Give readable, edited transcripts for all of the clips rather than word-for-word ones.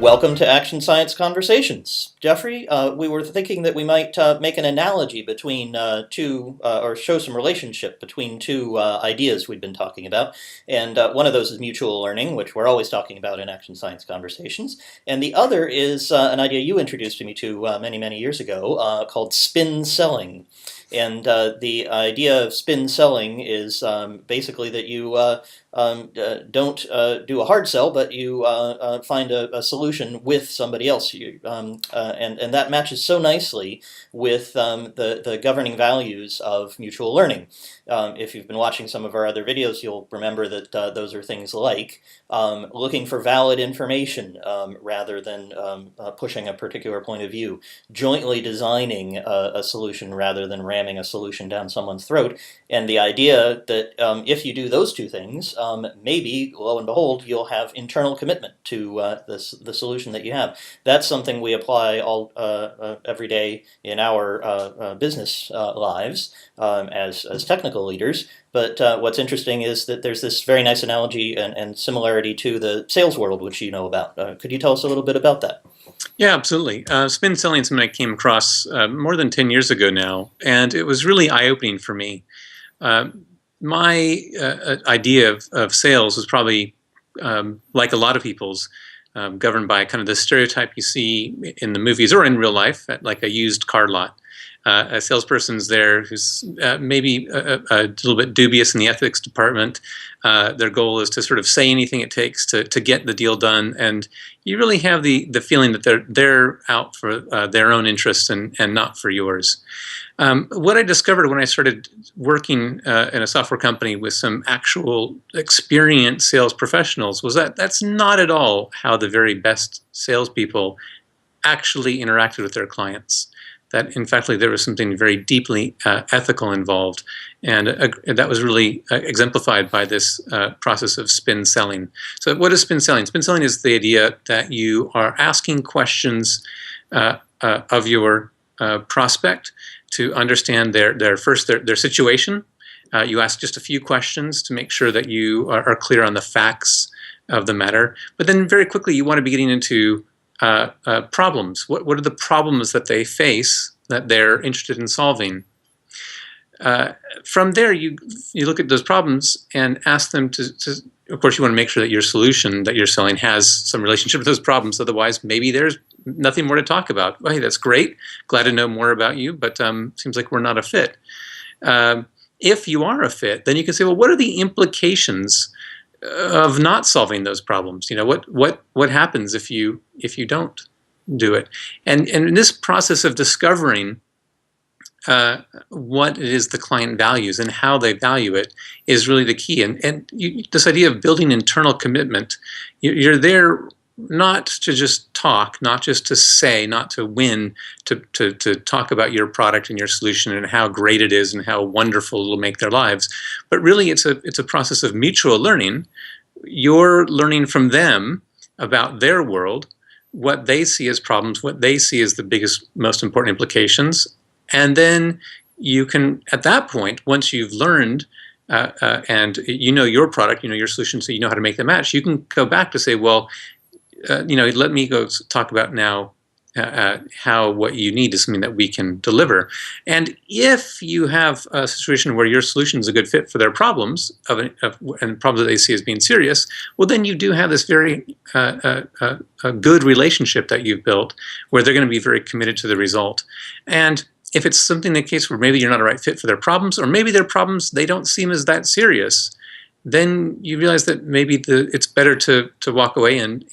Welcome to Action Science Conversations. Jeffrey, we were thinking that we might make an analogy between or show some relationship between two ideas we've been talking about. And one of those is mutual learning, which we're always talking about in Action Science Conversations. And the other is an idea you introduced me to many, many years ago called spin selling. And the idea of spin selling is basically that you don't do a hard sell, but you find a solution with somebody else. And that matches so nicely with the governing values of mutual learning. If you've been watching some of our other videos, you'll remember that those are things like looking for valid information rather than pushing a particular point of view, jointly designing a solution rather than ramming a solution down someone's throat, and the idea that if you do those two things, maybe, lo and behold, you'll have internal commitment to the solution that you have. That's something we apply every day in our business lives as technical leaders. But what's interesting is that there's this very nice analogy and similarity to the sales world, which you know about. Could you tell us a little bit about that? Yeah, absolutely. Spin selling is something I came across more than 10 years ago now, and it was really eye-opening for me. My idea of sales was probably, like a lot of people's, governed by kind of the stereotype you see in the movies or in real life at like a used car lot. A salesperson's there who's maybe a little bit dubious in the ethics department. Their goal is to sort of say anything it takes to get the deal done, and you really have the feeling that they're out for their own interests and not for yours. What I discovered when I started working in a software company with some actual experienced sales professionals was that that's not at all how the very best salespeople actually interacted with their clients. That, in fact, there was something very deeply ethical involved, and that was really exemplified by this process of spin selling. So what is spin selling? Spin selling is the idea that you are asking questions of your prospect to understand their situation. You ask just a few questions to make sure that you are clear on the facts of the matter, but then very quickly you want to be getting into problems. What are the problems that they face that they're interested in solving? From there, you look at those problems and ask them to. Of course, you want to make sure that your solution that you're selling has some relationship with those problems. Otherwise, maybe there's nothing more to talk about. Well, hey, that's great. Glad to know more about you, but seems like we're not a fit. If you are a fit, then you can say, well, what are the implications of not solving those problems? You know, what happens if you don't do it? And in this process of discovering what it is the client values and how they value it is really the key. And this idea of building internal commitment, you're there not to just talk, not just to say, not to win, to talk about your product and your solution and how great it is and how wonderful it will make their lives. But really it's a process of mutual learning. You're learning from them about their world, what they see as problems, what they see as the biggest, most important implications. And then you can, at that point, once you've learned and you know your product, you know your solution, so you know how to make them match, you can go back to say, well, let me go talk about now how what you need is something that we can deliver. And if you have a situation where your solution is a good fit for their problems and problems that they see as being serious, well, then you do have this very a good relationship that you've built where they're going to be very committed to the result. And if it's something in the case where maybe you're not a right fit for their problems, or maybe their problems, they don't seem as that serious, then you realize that maybe it's better to walk away and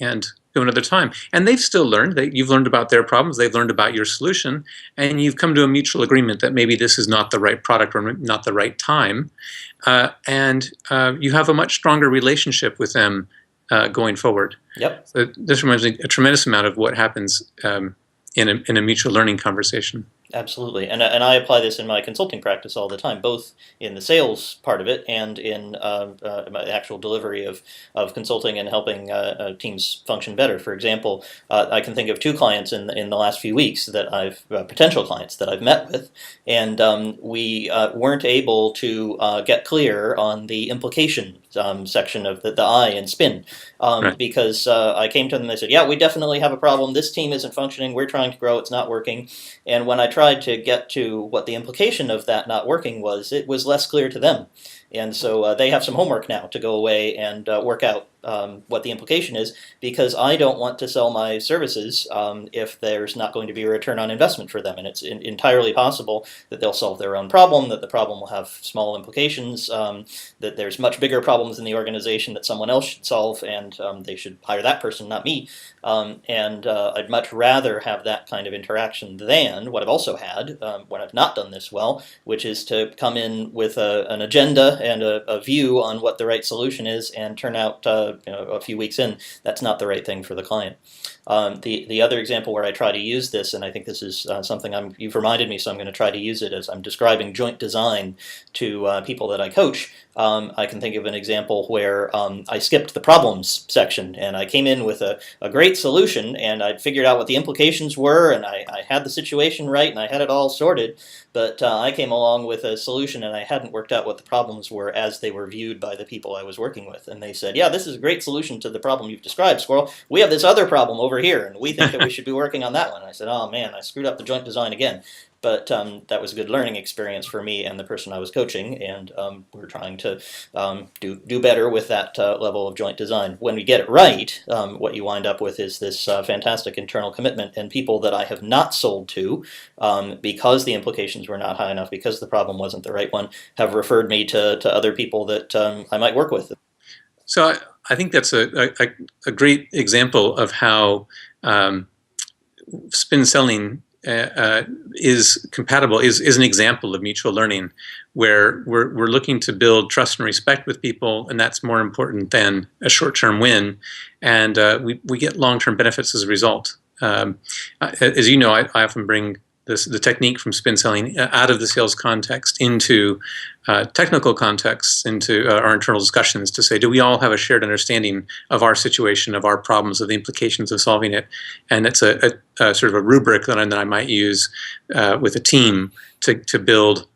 go another time. And they've still learned that you've learned about their problems, they've learned about your solution, and you've come to a mutual agreement that maybe this is not the right product or not the right time. And you have a much stronger relationship with them going forward. Yep. So this reminds me a tremendous amount of what happens in a mutual learning conversation. Absolutely, and I apply this in my consulting practice all the time, both in the sales part of it and in my actual delivery of consulting and helping teams function better. For example, I can think of two clients in the last few weeks that I've potential clients that I've met with, and we weren't able to get clear on the implication section of the I in spin Right. because I came to them and they said, yeah, we definitely have a problem. This team isn't functioning. We're trying to grow. It's not working. And when I tried to get to what the implication of that not working was, it was less clear to them. And so they have some homework now to go away and work out what the implication is, because I don't want to sell my services if there's not going to be a return on investment for them. And it's entirely possible that they'll solve their own problem, that the problem will have small implications, that there's much bigger problems in the organization that someone else should solve, and they should hire that person, not me. And I'd much rather have that kind of interaction than what I've also had when I've not done this well, which is to come in with an agenda and a view on what the right solution is, and turn out a few weeks in that's not the right thing for the client. The other example where I try to use this, and I think this is something you've reminded me, so I'm going to try to use it as I'm describing joint design to people that I coach. I can think of an example where I skipped the problems section and I came in with a great solution, and I'd figured out what the implications were, and I had the situation right and I had it all sorted, but I came along with a solution and I hadn't worked out what the problems were as they were viewed by the people I was working with. And they said, yeah, this is a great solution to the problem you've described, Squirrel. We have this other problem over here and we think that we should be working on that one. And I said, oh man, I screwed up the joint design again. But that was a good learning experience for me and the person I was coaching, and we're trying to do better with that level of joint design. When we get it right, what you wind up with is this fantastic internal commitment, and people that I have not sold to because the implications were not high enough, because the problem wasn't the right one, have referred me to other people that I might work with. So I think that's a great example of how spin selling is compatible, is an example of mutual learning, where we're looking to build trust and respect with people, and that's more important than a short-term win, and we get long-term benefits as a result. As you know, I often bring the technique from spin selling out of the sales context into technical contexts, into our internal discussions, to say, do we all have a shared understanding of our situation, of our problems, of the implications of solving it? And it's a sort of a rubric that I might use with a team to build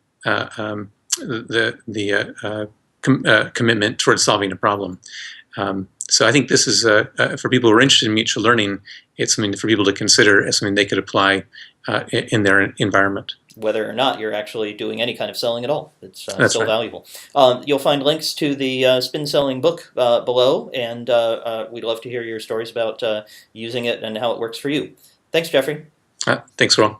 commitment towards solving a problem. So I think this is, for people who are interested in mutual learning, it's something for people to consider as something they could apply in their environment. Whether or not you're actually doing any kind of selling at all, it's That's still right. valuable. You'll find links to the spin selling book below, and we'd love to hear your stories about using it and how it works for you. Thanks, Jeffrey. Thanks, Ron.